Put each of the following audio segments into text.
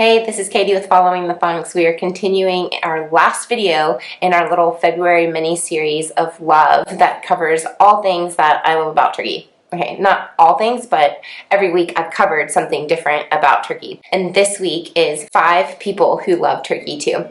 Hey, this is Katie with Following the Funks. We are continuing our last video in our little February mini-series of love that covers all things that I love about turkey. Okay, not all things, but every week I've covered something different about turkey. And this week is 5 people who love turkey too.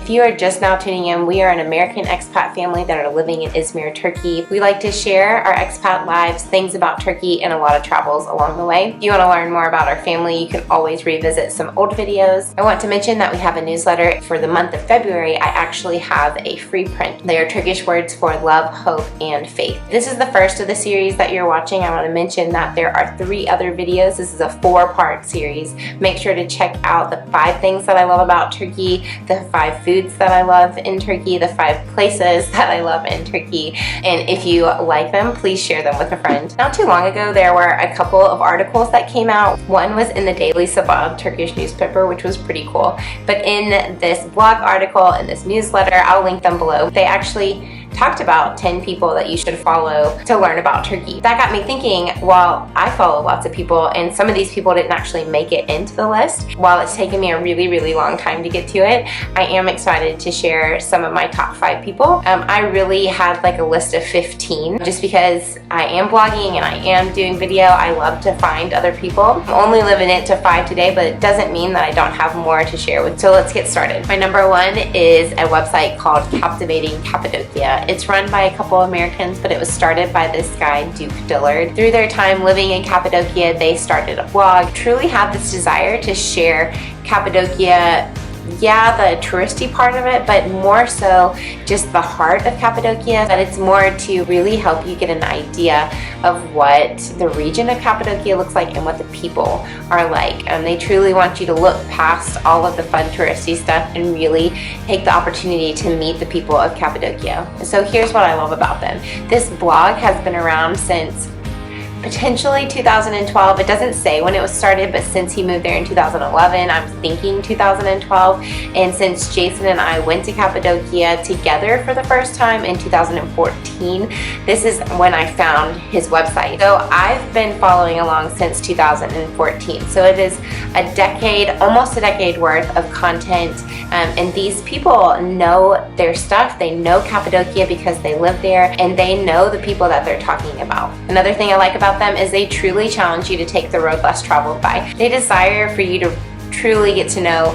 If you are just now tuning in, we are an American expat family that are living in Izmir, Turkey. We like to share our expat lives, things about Turkey, and a lot of travels along the way. If you want to learn more about our family, you can always revisit some old videos. I want to mention that we have a newsletter. For the month of February, I actually have a free print. They are Turkish words for love, hope, and faith. This is the first of the series that you're watching. I want to mention that there are 3 other videos. This is a 4-part series. Make sure to check out the 5 things that I love about Turkey, the 5 foods that I love in Turkey, the 5 places that I love in Turkey, and if you like them, please share them with a friend. Not too long ago, there were a couple of articles that came out. One was in the Daily Sabah Turkish newspaper, which was pretty cool, but in this blog article, in this newsletter, I'll link them below, they actually talked about 10 people that you should follow to learn about Turkey. That got me thinking, while I follow lots of people and some of these people didn't actually make it into the list, while it's taken me a really long time to get to it, I am excited to share some of my top 5 people. I really had like a list of 15 just because I am blogging and I am doing video. I love to find other people. I'm only limiting it to 5 today, but it doesn't mean that I don't have more to share with. So let's get started. My number 1 is a website called Cappadocia. It's run by a couple Americans, but it was started by this guy, Duke Dillard. Through their time living in Cappadocia, they started a blog. Truly had this desire to share Cappadocia, yeah, the touristy part of it, but more so just the heart of Cappadocia. That it's more to really help you get an idea of what the region of Cappadocia looks like and what the people are like. They truly want you to look past all of the fun touristy stuff and really take the opportunity to meet the people of Cappadocia. So here's what I love about them. This blog has been around since potentially 2012. It doesn't say when it was started, but since he moved there in 2011, I'm thinking 2012. And since Jason and I went to Cappadocia together for the first time in 2014, this is when I found his website. So I've been following along since 2014. So it is a decade, almost a decade worth of content. And these people know their stuff. They know Cappadocia because they live there and they know the people that they're talking about. Another thing I like about them is they truly challenge you to take the road less traveled by. They desire for you to truly get to know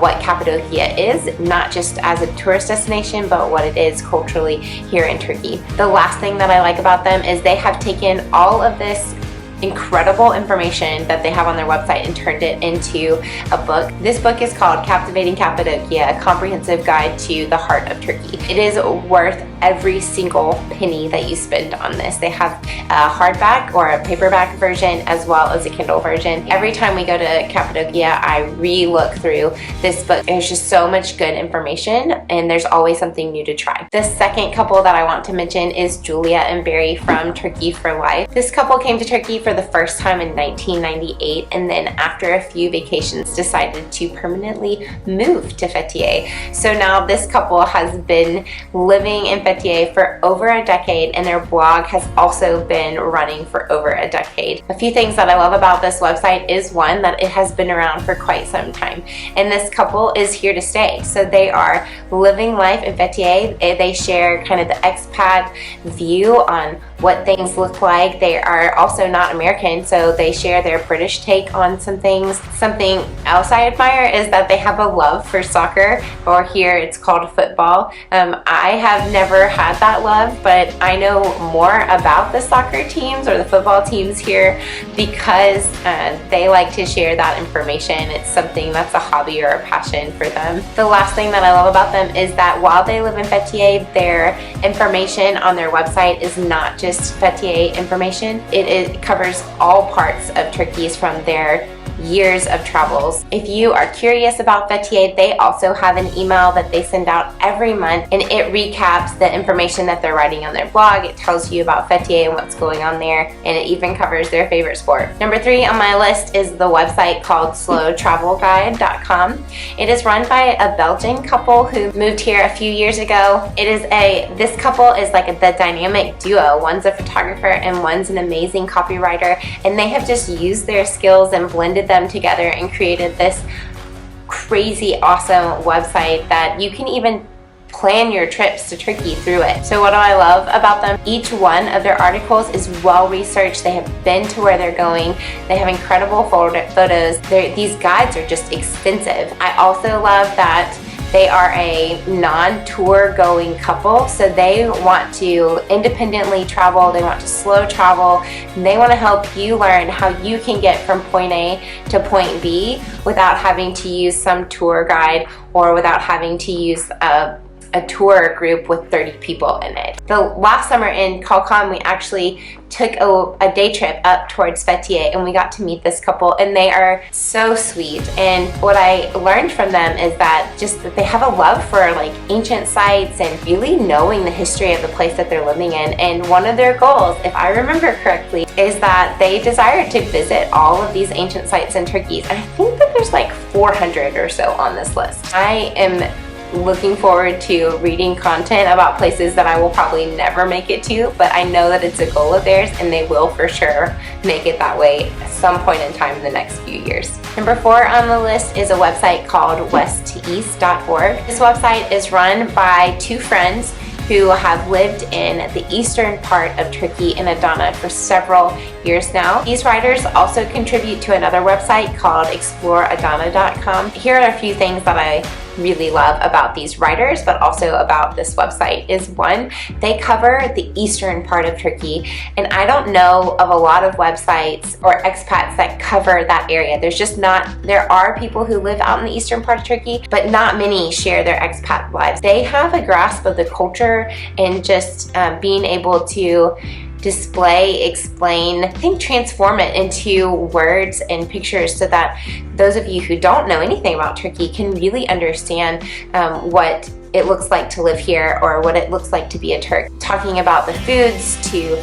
what Cappadocia is, not just as a tourist destination, but what it is culturally here in Turkey. The last thing that I like about them is they have taken all of this incredible information that they have on their website and turned it into a book. This book is called Captivating Cappadocia, a comprehensive guide to the heart of Turkey. It is worth every single penny that you spend on this. They have a hardback or a paperback version as well as a Kindle version. Every time we go to Cappadocia, I re-look through this book. There's just so much good information and there's always something new to try. The second couple that I want to mention is Julia and Barry from Turkey for Life. This couple came to Turkey for the first time in 1998 and then after a few vacations decided to permanently move to Fethiye. So now this couple has been living in Fethiye for over a decade and their blog has also been running for over a decade. A few things that I love about this website is one, that it has been around for quite some time and this couple is here to stay. So they are living life in Fethiye. They share kind of the expat view on what things look like. They are also not American, so they share their British take on some things. Something else I admire is that they have a love for soccer, or here it's called football. I have never had that love, but I know more about the soccer teams or the football teams here because they like to share that information. It's something that's a hobby or a passion for them. The last thing that I love about them is that while they live in Fethiye, their information on their website is not just Fethiye information. It covers all parts of Turkey, from their years of travels. If you are curious about Fethiye, they also have an email that they send out every month, and it recaps the information that they're writing on their blog. It tells you about Fethiye and what's going on there, and it even covers their favorite sport. Number 3 on my list is the website called slowtravelguide.com. It is run by a Belgian couple who moved here a few years ago. This couple is like the dynamic duo. One's a photographer and one's an amazing copywriter, and they have just used their skills and blended them together and created this crazy awesome website that you can even plan your trips to Turkey through it. So what do I love about them? Each one of their articles is well researched. They have been to where they're going. They have incredible photos. These guides are just extensive. I also love that they are a non-tour going couple, so they want to independently travel, they want to slow travel, and they want to help you learn how you can get from point A to point B without having to use some tour guide or without having to use a tour group with 30 people in it. The last summer in Kalkan, we actually took a day trip up towards Fethiye, and we got to meet this couple, and they are so sweet. And what I learned from them is that they have a love for like ancient sites and really knowing the history of the place that they're living in. And one of their goals, if I remember correctly, is that they desire to visit all of these ancient sites in Turkey. And I think that there's like 400 or so on this list. I am looking forward to reading content about places that I will probably never make it to, but I know that it's a goal of theirs, and they will for sure make it that way at some point in time in the next few years. Number 4 on the list is a website called westtoeast.org. This website is run by 2 friends who have lived in the eastern part of Turkey in Adana for several years now. These writers also contribute to another website called exploreadana.com. Here are a few things that I really love about these writers, but also about this website is, 1, they cover the eastern part of Turkey, and I don't know of a lot of websites or expats that cover that area. There are people who live out in the eastern part of Turkey, but not many share their expat lives. They have a grasp of the culture and just being able to display, explain, I think transform it into words and pictures so that those of you who don't know anything about Turkey can really understand what it looks like to live here or what it looks like to be a Turk. Talking about the foods to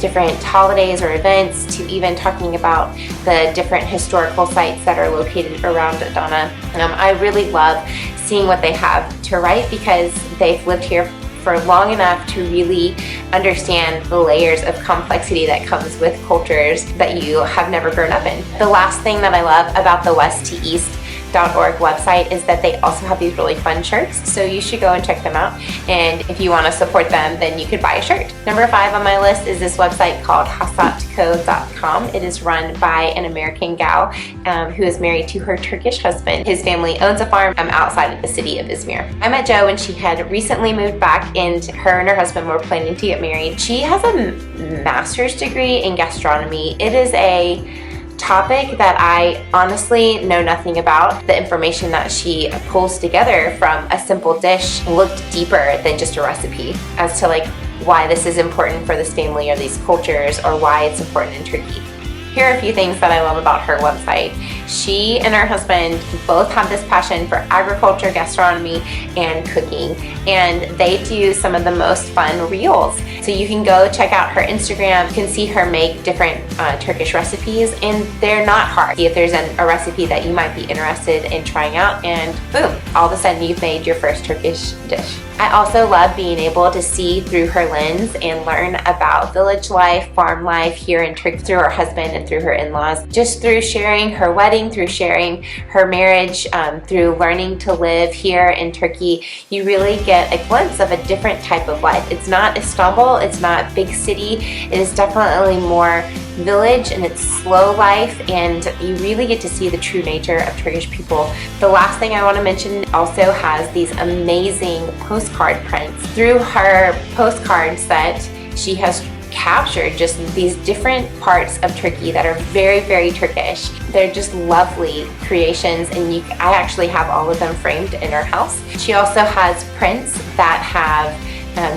different holidays or events to even talking about the different historical sites that are located around Adana. I really love seeing what they have to write because they've lived here for long enough to really understand the layers of complexity that comes with cultures that you have never grown up in. The last thing that I love about the westtoeast.org website is that they also have these really fun shirts, so you should go and check them out, and if you want to support them, then you could buy a shirt. Number 5 on my list is this website called Hasatco.com. It is run by an American gal who is married to her Turkish husband. His family owns a farm outside of the city of Izmir. I met Jo when she had recently moved back, and her and her husband were planning to get married. She has a master's degree in gastronomy. It is a topic that I honestly know nothing about. The information that she pulls together from a simple dish looked deeper than just a recipe as to like why this is important for this family or these cultures or why it's important in Turkey. Here are a few things that I love about her website. She and her husband both have this passion for agriculture, gastronomy, and cooking, and they do some of the most fun reels. So you can go check out her Instagram. You can see her make different Turkish recipes, and they're not hard. See if there's a recipe that you might be interested in trying out, and boom, all of a sudden you've made your first Turkish dish. I also love being able to see through her lens and learn about village life, farm life here in Turkey through her husband and through her in-laws. Just through sharing her wedding, through sharing her marriage, through learning to live here in Turkey, you really get a glimpse of a different type of life. It's not Istanbul, it's not big city, it is definitely more village and it's slow life, and you really get to see the true nature of Turkish people. The last thing I want to mention also has these amazing postcard prints. Through her postcards that she has captured just these different parts of Turkey that are very, very Turkish. They're just lovely creations, and I actually have all of them framed in her house. She also has prints that have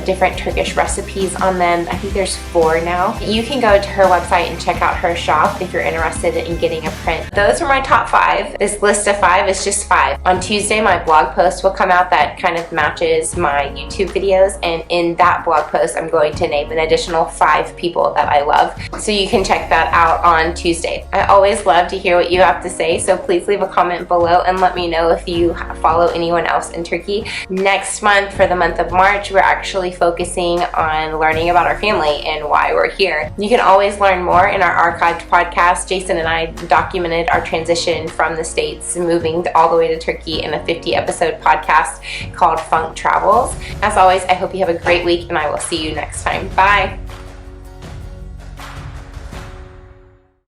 different Turkish recipes on them. I think there's 4 now. You can go to her website and check out her shop if you're interested in getting a print. Those are my top 5. This list of 5 is just 5. On Tuesday, my blog post will come out that kind of matches my YouTube videos, and in that blog post, I'm going to name an additional 5 people that I love. So you can check that out on Tuesday. I always love to hear what you have to say, so please leave a comment below and let me know if you follow anyone else in Turkey. Next month, for the month of March, we're actually focusing on learning about our family and why we're here. You can always learn more in our archived podcast. Jason and I documented our transition from the States, moving all the way to Turkey in a 50-episode podcast called Funk Travels. As always, I hope you have a great week, and I will see you next time. Bye!